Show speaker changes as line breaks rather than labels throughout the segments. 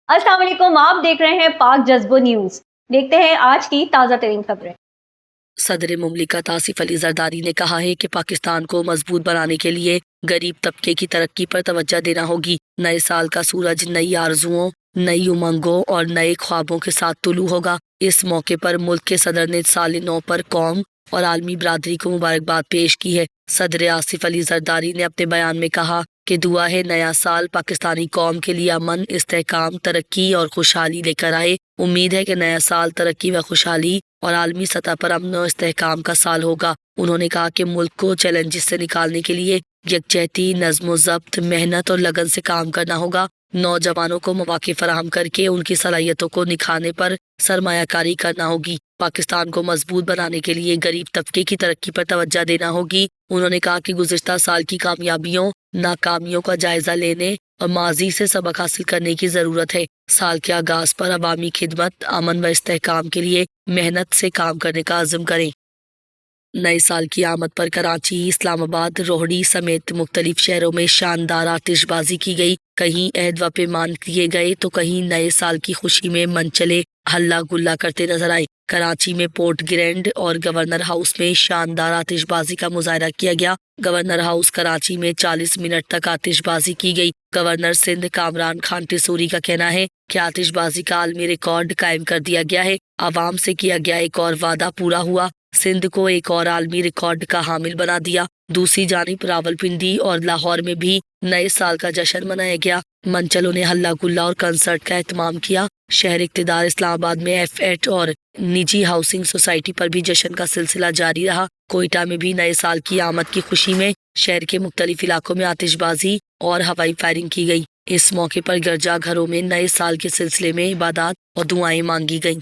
अस्सलाम वालेकुम, आप देख रहे हैं पाक जज्बो न्यूज। देखते हैं आज की ताज़ा तरीन खबरें।
सदर मुमलिकत आसिफ अली जरदारी ने कहा है कि पाकिस्तान को मजबूत बनाने के लिए गरीब तबके की तरक्की पर तवज्जो देना होगी। नए साल का सूरज नई आरजुओं, नई उमंगों और नए ख्वाबों के साथ तुलू होगा। इस मौके पर मुल्क के सदर ने साल नौ पर कौम और आलमी बरादरी को मुबारकबाद पेश की है। सदर आसिफ अली जरदारी ने अपने बयान में कहा कि दुआ है नया साल पाकिस्तानी कौम के लिए अमन, इस्तेहकाम, तरक्की और खुशहाली लेकर आए। उम्मीद है कि नया साल तरक्की व खुशहाली और आलमी सतह पर अमन और इस्तेहकाम का साल होगा। उन्होंने कहा कि मुल्क को चैलेंजेस से निकालने के लिए यकजहती, नज़्म ज़ब्त, मेहनत और लगन से काम करना होगा। नौजवानों को मौके फराहम करके उनकी सलाहियतों को निखारने पर सरमायाकारी करना होगी। पाकिस्तान को मजबूत बनाने के लिए गरीब तबके की तरक्की पर तवज्जो देना होगी। उन्होंने कहा कि गुज़िश्ता साल की कामयाबियों, नाकामियों का जायजा लेने और माजी से सबक हासिल करने की ज़रूरत है। साल के आगाज पर अवामी खिदमत, अमन व इस्तेहकाम के लिए मेहनत से काम करने का अज़्म करें। नए साल की आमद पर कराची, इस्लामाबाद, रोहड़ी समेत मुख्तलिफ शहरों में शानदार आतिशबाजी की गई। कहीं अहद व पैमान किए गए तो कहीं नए साल की खुशी में मनचले हल्ला गुल्ला करते नजर आए। कराची में पोर्ट ग्रैंड और गवर्नर हाउस में शानदार आतिशबाजी का मुजाहरा किया गया। गवर्नर हाउस कराची में 40 मिनट तक आतिशबाजी की गई। गवर्नर सिंध कामरान खान टिसूरी का कहना है कि आतिशबाजी का आलमी रिकॉर्ड कायम कर दिया गया है। आवाम से किया गया एक और वादा पूरा हुआ। सिंध को एक और आलमी रिकॉर्ड का हामिल बना दिया। दूसरी जानिब रावलपिंडी और लाहौर में भी नए साल का जश्न मनाया गया। मंचलों ने हल्ला गुल्ला और कंसर्ट का एहतमाम किया। शहर इक़्तिदार इस्लामाबाद में F8 और निजी हाउसिंग सोसाइटी पर भी जश्न का सिलसिला जारी रहा। कोयटा में भी नए साल की आमद की खुशी में शहर के मुख्तलिफ इलाकों में आतिशबाजी और हवाई फायरिंग की गई। इस मौके पर गिरजा घरों में नए साल के सिलसिले में इबादत और दुआएं मांगी गईं।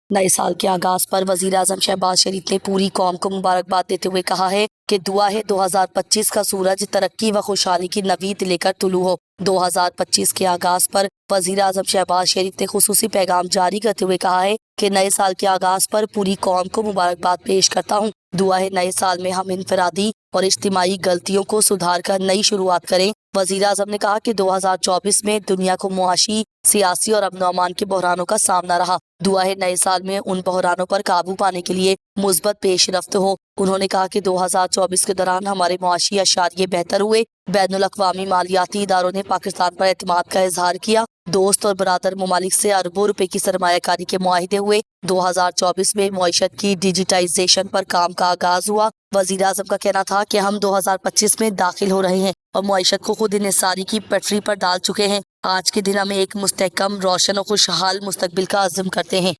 नए साल के आगाज पर वजीर आजम शहबाज शरीफ ने पूरी कौम को मुबारकबाद देते हुए कहा है कि दुआ है 2025 का सूरज तरक्की व खुशहाली की नवीद लेकर तुलू हो। 2025 के आगाज पर वजीर आजम शहबाज शरीफ ने खुसूसी पैगाम जारी करते हुए कहा है कि नए साल के आगाज पर पूरी कौम को मुबारकबाद पेश करता हूँ। दुआ है नए साल में हम इनफरादी और इज्तिमाई गलतियों को सुधार कर नई शुरुआत करें। वजीर आजम ने कहा कि 2024 में दुनिया को मुआशी, सियासी और अमन अमान के बहरानों का सामना रहा। दुआ है नए साल में उन बहरानों पर काबू पाने के लिए मुस्बत पेशरफ्त हो। उन्होंने कहा कि 2024 के दौरान हमारे मुआशी अशारिये बेहतर हुए। बैनुल अक़वामी मालियाती इदारों ने पाकिस्तान पर एतमाद का इजहार किया। दोस्त और बरादर ममालिक से अरबों रुपए की सरमायाकारी के मुआहिदे हुए। 2024 में मईशत की डिजिटाइजेशन पर काम का आगाज हुआ। वजीर आजम का कहना था कि हम 2025 में दाखिल हो रहे हैं और मईशत को खुद इन्हिसारी की पटरी पर डाल चुके हैं। आज के दिन हमें एक मुस्तहकम, रोशन और खुशहाल मुस्तकबिल का अज़्म करते हैं।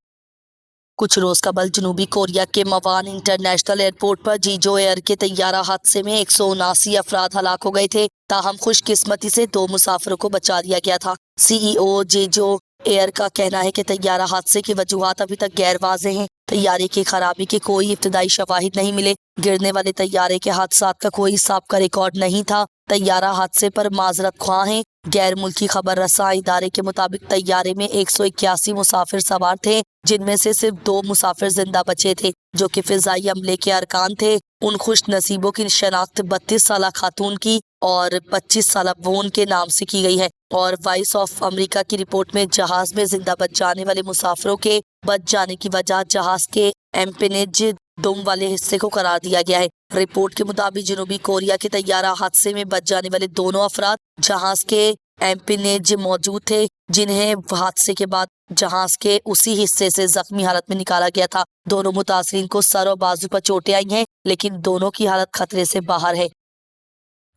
कुछ रोज कबल जनूबी कोरिया के मवान इंटरनेशनल एयरपोर्ट पर जीजो एयर के तैयारा हादसे में 179 अफराद हलाक हो गए थे। ताहम खुशकिस्मती से 2 मुसाफिरों को बचा लिया गया था। CEO जीजो एयर का कहना है कि तैयारा हादसे की वजूहात अभी तक गैर वाज़ेह हैं। तैयारे की खराबी के कोई इब्तदाई शवाहिद नहीं मिले। गिरने वाले तैयारे के हादसात का कोई साबिका रिकॉर्ड नहीं था। तैयारा हादसे पर माजरत ख्वाह हैं। गैर मुल्की खबर रसा इदारे के मुताबिक तैयारे में 181 मुसाफिर सवार थे, जिनमें से सिर्फ 2 मुसाफिर जिंदा बचे थे, जो कि फिजाई अमले के अरकान थे। उन खुश नसीबों की शनाख्त 32 साल खातून की और 25 साल वोन के नाम से की गई है। और वॉइस ऑफ अमेरिका की रिपोर्ट में जहाज में जिंदा बच जाने वाले मुसाफिरों के बच जाने की वजह जहाज के एम्पेनेज दुम वाले हिस्से को करार दिया गया है। रिपोर्ट के मुताबिक जनूबी कोरिया के तैयारा हादसे में बच जाने वाले दोनों अफराद जहाज के एम्पेनेज मौजूद थे, जिन्हें हादसे के बाद जहाज के उसी हिस्से से जख्मी हालत में निकाला गया था। दोनों मुतासरीन को सर और बाजू पर चोटें आई हैं, लेकिन दोनों की हालत खतरे से बाहर है।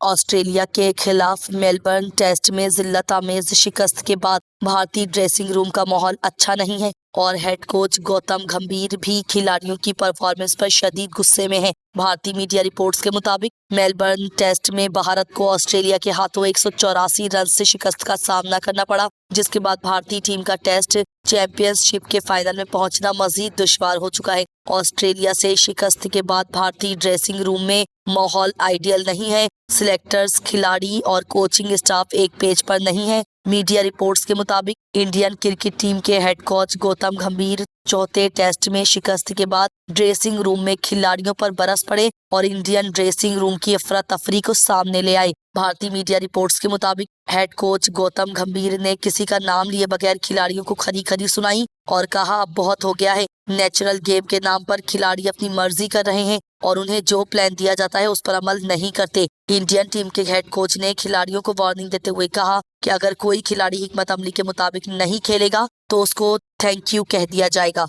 ऑस्ट्रेलिया के खिलाफ मेलबर्न टेस्ट में जिल्लत आमेज शिकस्त के बाद भारतीय ड्रेसिंग रूम का माहौल अच्छा नहीं है और हेड कोच गौतम गंभीर भी खिलाड़ियों की परफॉर्मेंस पर शदीद गुस्से में है। भारतीय मीडिया रिपोर्ट्स के मुताबिक मेलबर्न टेस्ट में भारत को ऑस्ट्रेलिया के हाथों 184 रन से शिकस्त का सामना करना पड़ा, जिसके बाद भारतीय टीम का टेस्ट चैंपियनशिप के फाइनल में पहुंचना मजीद दुश्वार हो चुका है। ऑस्ट्रेलिया से शिकस्त के बाद भारतीय ड्रेसिंग रूम में माहौल आइडियल नहीं है। सिलेक्टर्स, खिलाड़ी और कोचिंग स्टाफ एक पेज पर नहीं है। मीडिया रिपोर्ट्स के मुताबिक इंडियन क्रिकेट टीम के हेड कोच गौतम गंभीर चौथे टेस्ट में शिकस्त के बाद ड्रेसिंग रूम में खिलाड़ियों पर बरस पड़े और इंडियन ड्रेसिंग रूम की अफरा तफरी को सामने ले आए। भारतीय मीडिया रिपोर्ट्स के मुताबिक हेड कोच गौतम गंभीर ने किसी का नाम लिए बगैर खिलाड़ियों को खरी खरी सुनाई और कहा अब बहुत हो गया है। नेचुरल गेम के नाम पर खिलाड़ी अपनी मर्जी कर रहे हैं और उन्हें जो प्लान दिया जाता है उस पर अमल नहीं करते। इंडियन टीम के हेड कोच ने खिलाड़ियों को वार्निंग देते हुए कहा कि अगर कोई खिलाड़ी हिकमत अमली के मुताबिक नहीं खेलेगा तो उसको थैंक यू कह दिया जाएगा।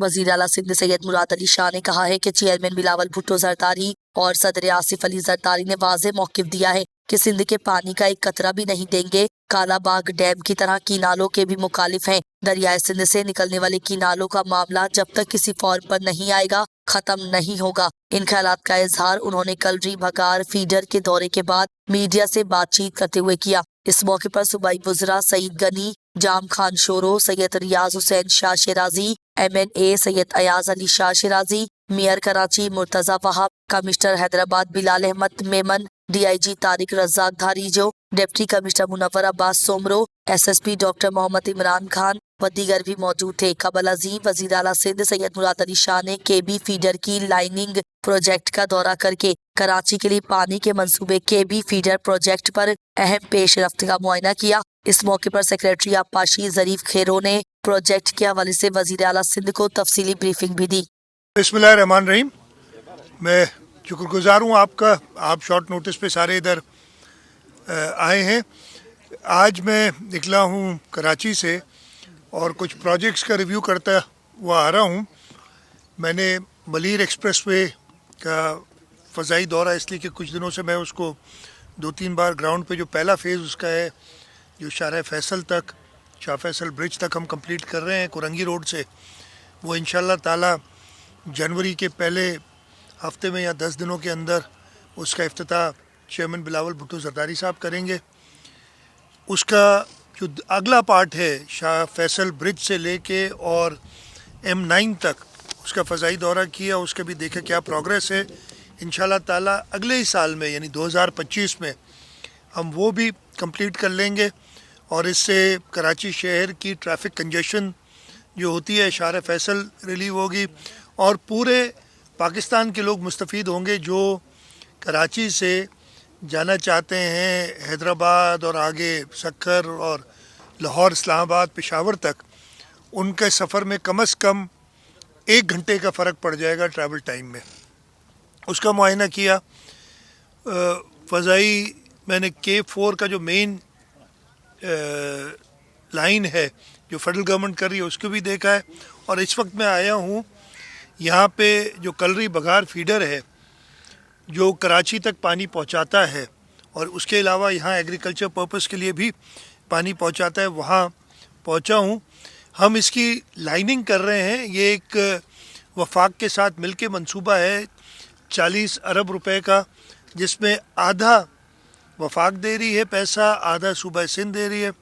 वजीर आला सिंध सैयद मुराद अली शाह ने कहा है कि चेयरमैन बिलावल भुट्टो जरदारी और सदर आसिफ अली जरदारी ने वाज़ेह मौक़िफ़ दिया है कि सिंध के पानी का एक कतरा भी नहीं देंगे। कालाबाग डैम की तरह कीनालों के भी मुखालिफ हैं। दरियाए सिंध से निकलने वाले कीनालों का मामला जब तक किसी फॉर्म पर नहीं आएगा खत्म नहीं होगा। इन ख्यालात का इजहार उन्होंने कल री भगार फीडर के दौरे के बाद मीडिया से बातचीत करते हुए किया। इस मौके पर सूबाई वज़रा Saeed Ghani, Jam Khan Shoro, Syed Riaz Hussain Shah Shirazi, MNA Syed Ayaz Ali Shah Shirazi, mayor Karachi Murtaza Wahab, commissioner Hyderabad Bilal Ahmed Memon, DIG Tariq Razzaq Dharejo, deputy commissioner Munawar Abbas Soomro, SSP doctor Muhammad Imran Khan व दीगर भी मौजूद थे। कबल अजीम वज़ीर आला सिंध सैयद मुराद अली शाह ने KB फीडर की लाइनिंग प्रोजेक्ट का दौरा करके कराची के लिए पानी के मंसूबे KB फीडर प्रोजेक्ट पर अहम पेशरफ्त का मुआयना किया। इस मौके पर सेक्रेटरी आबपाशी ज़रीफ खेरो ने प्रोजेक्ट के हवाले से वज़ीर आला सिंध को तफसीली ब्रीफिंग भी दी।
बिस्मिल्लाहिर्रहमानिर्रहीम। मैं शुक्रगुजार हूँ आपका, आप शॉर्ट नोटिस पे सारे इधर आए हैं। आज मैं निकला हूँ कराची से और कुछ प्रोजेक्ट्स का रिव्यू करता हुआ आ रहा हूँ। मैंने बलीर एक्सप्रेसवे का फ़ज़ाई दौरा इसलिए कि कुछ दिनों से मैं उसको 2-3 बार ग्राउंड पे जो पहला फ़ेज़ उसका है जो शाह फैसल तक, शाह फैसल ब्रिज तक हम कंप्लीट कर रहे हैं कुरंगी रोड से, वो इंशाल्लाह ताला जनवरी के पहले हफ्ते में या 10 दिनों के अंदर उसका इफ्तिताह चेयरमैन बिलावल भुट्टो जरदारी साहब करेंगे। उसका जो अगला पार्ट है शाह फैसल ब्रिज से लेके और M9 तक उसका फ़ज़ाई दौरा किया, उसका भी देखा क्या प्रोग्रेस है। इंशाल्लाह ताला अगले ही साल में यानी 2025 में हम वो भी कंप्लीट कर लेंगे और इससे कराची शहर की ट्रैफिक कंजेशन जो होती है शाह फैसल रिलीव होगी और पूरे पाकिस्तान के लोग मुस्तफ़ीद होंगे जो कराची से जाना चाहते हैं हैदराबाद और आगे सक्खर और लाहौर, इस्लामाबाद, पेशावर तक। उनके सफ़र में कम से कम 1 घंटे का फ़र्क पड़ जाएगा ट्रैवल टाइम में। उसका मुआयना किया। फ़ज़ाई मैंने K4 का जो मेन लाइन है जो फेडरल गवर्नमेंट कर रही है उसको भी देखा है। और इस वक्त मैं आया हूँ यहाँ पे जो कलरी बघार फीडर है जो कराची तक पानी पहुँचाता है और उसके अलावा यहाँ एग्रीकल्चर पर्पस के लिए भी पानी पहुँचाता है, वहाँ पहुँचा हूँ। हम इसकी लाइनिंग कर रहे हैं। ये एक वफाक के साथ मिलके मंसूबा है 40 अरब रुपए का, जिसमें आधा वफाक दे रही है पैसा, आधा सूबा सिंध दे रही है।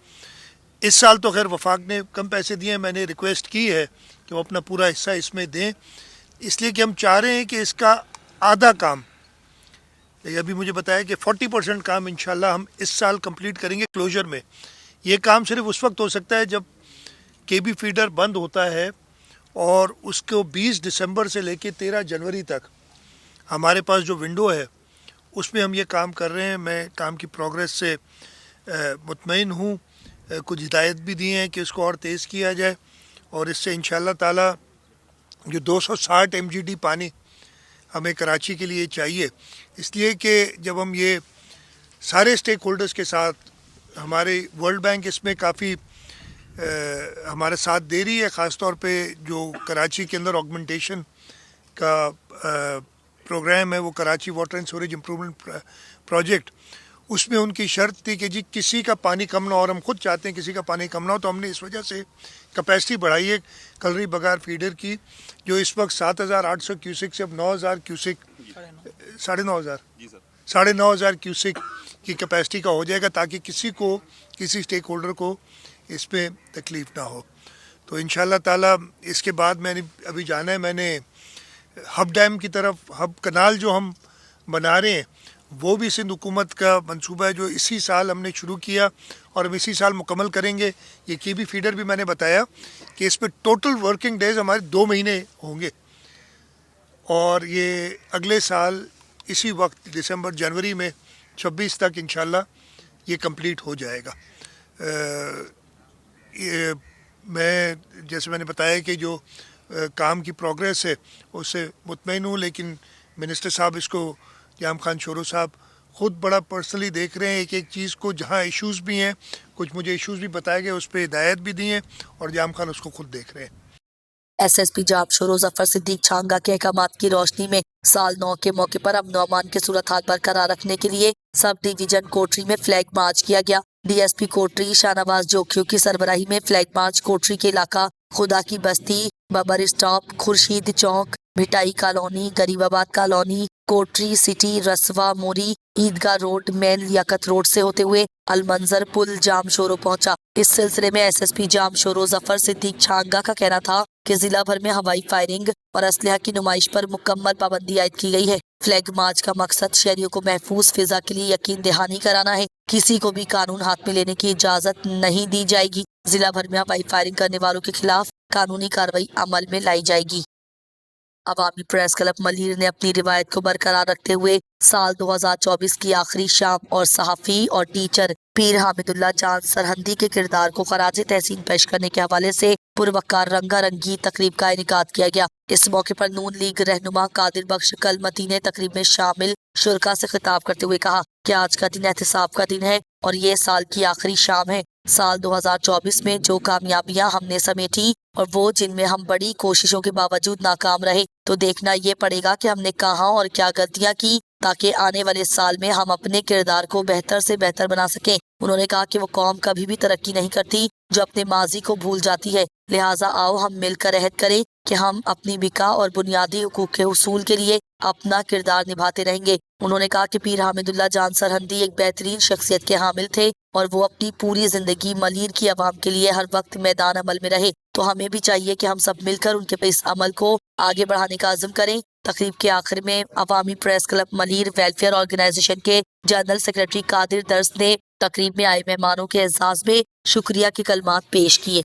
इस साल तो खैर वफाक ने कम पैसे दिए हैं, मैंने रिक्वेस्ट की है कि वो अपना पूरा हिस्सा इसमें दें, इसलिए कि हम चाह रहे हैं कि इसका आधा काम, अभी मुझे बताया कि 40% काम इंशाल्लाह हम इस साल कंप्लीट करेंगे क्लोजर में। ये काम सिर्फ उस वक्त हो सकता है जब KB फीडर बंद होता है और उसको 20 दिसंबर से लेके 13 जनवरी तक हमारे पास जो विंडो है उसमें हम ये काम कर रहे हैं। मैं काम की प्रोग्रेस से मुतमईन हूँ। कुछ हिदायत भी दी हैं कि इसको और तेज़ किया जाए और इससे इंशाल्लाह ताला जो 260 MGD पानी हमें कराची के लिए चाहिए, इसलिए कि जब हम ये सारे स्टेक होल्डर्स के साथ, हमारे वर्ल्ड बैंक इसमें काफ़ी हमारा साथ दे रही है, ख़ास तौर पे जो कराची के अंदर ऑगमेंटेशन का प्रोग्राम है वो Karachi water and sewerage improvement project, उसमें उनकी शर्त थी कि जी किसी का पानी कम ना हो, और हम खुद चाहते हैं किसी का पानी कम ना हो, तो हमने इस वजह से कैपेसिटी बढ़ाई है कलरी बघार फीडर की, जो इस वक्त 7,800 क्यूसिक से अब 9,000 क्यूसिक, 9,500 क्यूसिक की कैपेसिटी का हो जाएगा, ताकि किसी स्टेक होल्डर को इस पर तकलीफ़ ना हो। तो इंशाल्लाह ताला इसके बाद मैंने अभी जाना है, मैंने हब डैम की तरफ, हब कनाल जो हम बना रहे हैं وہ بھی سندھ حکومت کا منصوبہ ہے جو اسی سال ہم نے شروع کیا اور ہم اسی سال مکمل کریں گے. یہ کی بی فیڈر بھی میں نے بتایا کہ اس پہ ٹوٹل ورکنگ ڈیز ہمارے 2 مہینے ہوں گے اور یہ اگلے سال اسی وقت دسمبر جنوری میں 26 تک انشاءاللہ یہ کمپلیٹ ہو جائے گا. میں جیسے میں نے بتایا کہ جو کام کی پروگریس ہے اس سے مطمئن ہوں, لیکن منسٹر صاحب اس کو جام خان شورو صاحب خود بڑا پرسنلی دیکھ رہے ہیں ایک ایک چیز کو. جہاں ایشوز بھی ہیں, کچھ مجھے ایشوز بھی بتائے گئے, اس پہ ہدایت بھی دی ہیں اور جام خان اس کو خود دیکھ رہے ہیں.
ایس ایس پی جام شورو ظفر صدیق چھانگا کے احکامات کی روشنی میں سال 9 کے موقع پر امن و امان کی صورتحال برقرار رکھنے کے لیے سب ڈویژن کوٹری میں فلیگ مارچ کیا گیا. D S P Kotri Shahnawaz Jokhio کی سربراہی میں فلیگ مارچ کوٹری کے علاقہ خدا کی بستی, ببر اسٹاپ, خورشید چوک, بھٹائی کالونی, غریب آباد کالونی, کوٹری سٹی, رسوا موری, عیدگاہ روڈ, مین لیاقت روڈ سے ہوتے ہوئے المنظر پل جام شورو پہنچا. اس سلسلے میں ایس ایس پی جام شورو ظفر صدیق چھانگا کا کہنا تھا کہ ضلع بھر میں ہوائی فائرنگ اور اسلحہ کی نمائش پر مکمل پابندی عائد کی گئی ہے. فلیگ مارچ کا مقصد شہریوں کو محفوظ فضا کے لیے یقین دہانی کرانا ہے. کسی کو بھی قانون ہاتھ میں لینے کی اجازت نہیں دی جائے گی. ضلع بھر میں ہوائی فائرنگ کرنے والوں کے خلاف قانونی کارروائی عمل میں لائی جائے گی. عوامی پریس کلب ملیر نے اپنی روایت کو برقرار رکھتے ہوئے سال 2024 کی آخری شام اور صحافی اور ٹیچر پیر حامد اللہ جان سرہندی کے کردار کو خراج تحسین پیش کرنے کے حوالے سے پروقار رنگا رنگی تقریب کا انعقاد کیا گیا. اس موقع پر نون لیگ رہنما قادر بخش کلمتی نے تقریب میں شامل شرکاء سے خطاب کرتے ہوئے کہا کہ آج کا دن احتساب کا دن ہے اور یہ سال کی آخری شام ہے. سال 2024 میں جو کامیابیاں ہم نے سمیٹی اور وہ جن میں ہم بڑی کوششوں کے باوجود ناکام رہے, تو دیکھنا یہ پڑے گا کہ ہم نے کہاں اور کیا غلطیاں کی تاکہ آنے والے سال میں ہم اپنے کردار کو بہتر سے بہتر بنا سکیں. انہوں نے کہا کہ وہ قوم کبھی بھی ترقی نہیں کرتی جو اپنے ماضی کو بھول جاتی ہے. لہٰذا آؤ ہم مل کر عہد کریں کہ ہم اپنی بقا اور بنیادی حقوق کے حصول کے لیے اپنا کردار نبھاتے رہیں گے. انہوں نے کہا کہ پیر حامد اللہ جان سرہندی ایک بہترین شخصیت کے حامل تھے اور وہ اپنی پوری زندگی ملیر کی عوام کے لیے ہر وقت میدان عمل میں رہے. تو ہمیں بھی چاہیے کہ ہم سب مل کر ان کے اس عمل کو آگے بڑھانے کا عزم کریں. تقریب کے آخر میں عوامی press club Malir welfare organisation کے جنرل سیکرٹری قادر درس نے تقریب میں آئے مہمانوں کے اعزاز میں شکریہ کے کلمات پیش کیے.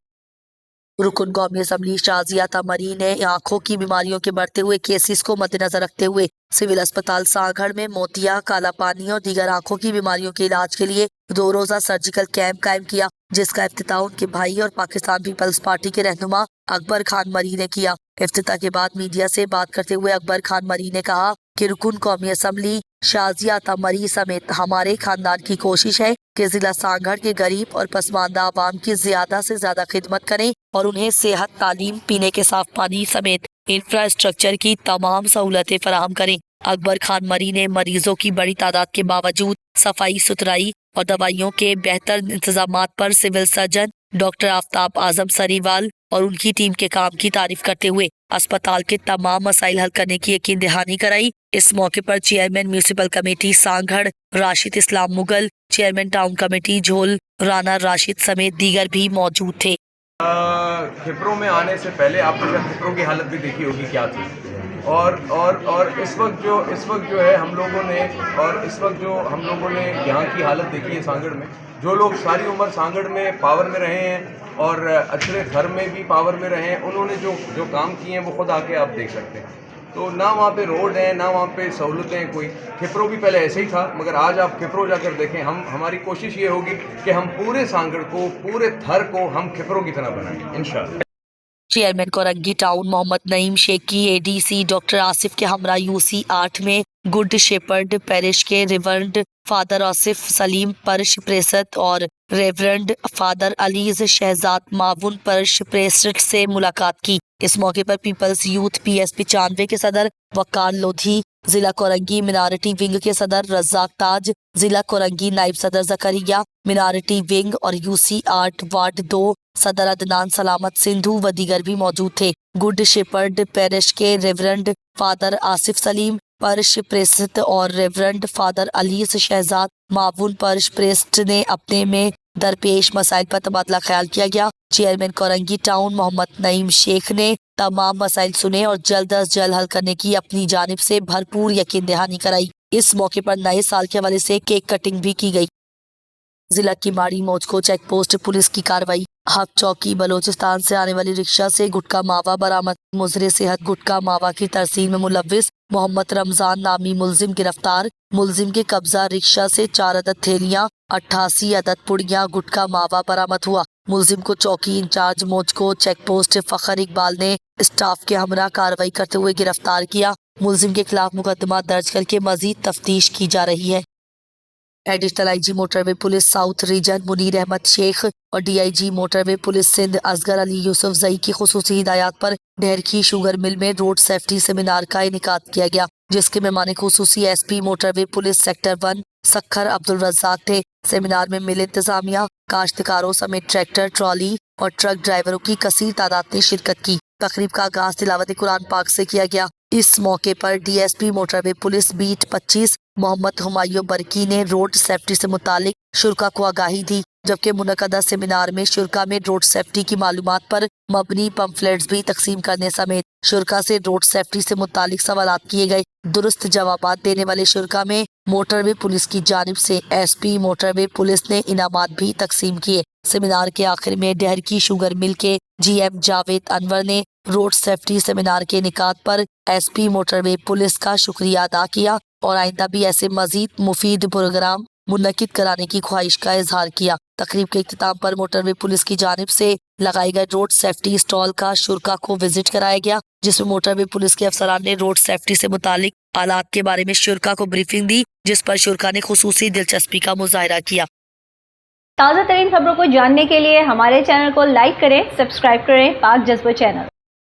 رکن قومی اسمبلی شازیہ تمری نے آنکھوں کی بیماریوں کے بڑھتے ہوئے کیسز کو مد نظر رکھتے ہوئے سول اسپتال سانگھڑ میں موتیا, کالا پانی اور دیگر آنکھوں کی بیماریوں کے علاج کے لیے 2 روزہ سرجیکل کیمپ قائم کیا, جس کا افتتاح ان کے بھائی اور پاکستان پیپلز پارٹی کے رہنما اکبر خان مری نے کیا. افتتاح کے بعد میڈیا سے بات کرتے ہوئے اکبر خان مری نے کہا کہ رکن قومی اسمبلی شازیہ تمری سمیت ہمارے خاندان کی کوشش ہے کہ ضلع سانگھڑ کے غریب اور پسماندہ عوام کی زیادہ سے زیادہ خدمت کریں اور انہیں صحت, تعلیم, پینے کے صاف پانی سمیت انفراسٹرکچر کی تمام سہولتیں فراہم کریں. اکبر خان مری نے مریضوں کی بڑی تعداد کے باوجود صفائی ستھرائی اور دوائیوں کے بہتر انتظامات پر سول سرجن ڈاکٹر آفتاب اعظم سریوال اور ان کی ٹیم کے کام کی تعریف کرتے ہوئے اسپتال کے تمام مسائل حل کرنے کی یقین دہانی کرائی. اس موقع پر chairman municipal committee Sanghar Rashid اسلام مغل, چیئرمین ٹاؤن کمیٹی جھول رانا راشد سمیت دیگر بھی موجود تھے.
کھپروں میں آنے سے پہلے آپ نے کھپروں کی حالت بھی دیکھی ہوگی کیا تھی, اور اس وقت جو ہے ہم لوگوں نے یہاں کی حالت دیکھی ہے سانگھڑ میں. جو لوگ ساری عمر سانگھڑ میں پاور میں رہے ہیں اور اچھے گھر میں بھی پاور میں رہے ہیں, انہوں نے جو کام کیے ہیں وہ خود آ کے آپ دیکھ سکتے ہیں. تو نہ وہاں پہ روڈ ہیں, نہ وہاں پہ سہولتیں کوئی. کھپروں بھی پہلے ایسے ہی تھا, مگر آج آپ کھپروں جا کر دیکھیں. ہماری کوشش یہ ہوگی کہ ہم پورے سانگھڑ کو, پورے تھر کو ہم کھپروں کی طرح بنائیں انشاءاللہ.
چیئرمین کورنگی ٹاؤن محمد نعیم شیخ کی اے ڈی سی ڈاکٹر آصف کے ہمراہ UC 8 میں گڈ شیپرڈ پیرش کے ریورنڈ فادر آصف سلیم پرش پریست اور ریورنڈ فادر علیز شہزاد معاون پرش پریسٹ سے ملاقات کی. اس موقع پر پیپلز یوتھ PSP 95 کے صدر وقار لودھی, ضلع کورنگی منارٹی ونگ کے صدر رزاق تاج, ضلع کورنگی نائب صدر زکریا منارٹی ونگ اور UC 8 وارڈ 2 صدر عدنان سلامت سندھو و دیگر بھی موجود تھے. گڈ شیپرڈ پیرش کے ریورنڈ فادر آصف سلیم پرش پریسٹ اور ریورنڈ فادر علیز شہزاد معاون پرش پریسٹ نے اپنے میں درپیش مسائل پر تبادلہ خیال کیا گیا. چیئرمین کورنگی ٹاؤن محمد نعیم شیخ نے تمام مسائل سنے اور جلد از جلد حل کرنے کی اپنی جانب سے بھرپور یقین دہانی کرائی. इस मौके पर नए साल के हवाले से केक कटिंग भी की गई। जिला की माड़ी मौजको चेक पोस्ट पुलिस की कार्रवाई। हक चौकी बलोचिस्तान से आने वाली रिक्शा से गुटखा मावा बरामद। मुजरे सेहत गुटखा मावा की तरसील में मुलव्विस मोहम्मद रमजान नामी मुलजिम गिरफ्तार। मुलजिम के कब्जा रिक्शा से 4 अदद थैलियां 88 अदद पुड़िया गुटखा मावा बरामद हुआ। मुलजिम को चौकी इंचार्ज मौजको चेक पोस्ट फखर इकबाल ने स्टाफ के हमरा कार्रवाई करते हुए गिरफ्तार किया। मुलजिम के खिलाफ मुकदमा दर्ज करके मजीद तफ्तीश की जा रही है। Additional IG motorway police south region Munir Ahmed Sheikh और DIG motorway police Sindh Asghar Ali Yousafzai की खुसूसी हिदायत पर ढेरकी शुगर मिल में रोड सेफ्टी सेमिनार का इनेकाद किया गया, जिसके मेहमान खुसूसी SP motorway police sector 1 Sukkur Abdul Razzaq थे। सेमिनार में मिल इंतजामिया, काश्तकारों समेत ट्रैक्टर, ट्रॉली और ट्रक ड्राइवरों की कसीर तादाद ने शिरकत की। तकरीब का आगाज तिलावत कुरान पाक से किया गया। इस मौके पर DSP motorway police beat 25 Muhammad Humayun Barki ने रोड सेफ्टी से मुतालिक शुरा को आगाही दी, जबकि मुनक़दा सेमिनार में शुरा में रोड सेफ्टी की मालूमात पर मबनी पम्फलेट्स भी तकसीम करने समेत शुरा से रोड सेफ्टी से मुतालिक सवालात किए गए। दुरुस्त जवाबात देने वाले शुरा में मोटरवे पुलिस की जानिब से एसपी मोटरवे पुलिस ने इनामात भी तकसीम किए। सेमिनार के आखिर में डेहरकी शुगर मिल के जीएम जावेद अनवर ने रोड सेफ्टी सेमिनार के इनेकाद पर एसपी मोटरवे पुलिस का शुक्रिया अदा किया और आइंदा भी ऐसे मजीद मुफीद प्रोग्राम मुनक्किद कराने की ख्वाहिश का इजहार किया। तकरीब के इख्तिताम पर मोटरवे पुलिस की जानिब से लगाए गए रोड सेफ्टी स्टॉल का शुरा को विजिट कराया गया, जिसमें मोटरवे पुलिस के अफसरान ने रोड सेफ्टी से मुतालिक आलात के बारे में शुरा को ब्रीफिंग दी, जिस पर शुरा ने खुसूसी दिलचस्पी का मुजाहरा किया।
ताज़ा तरीन खबरों को जानने के लिए हमारे चैनल को लाइक करें, सब्सक्राइब करें पाक जज्बा चैनल।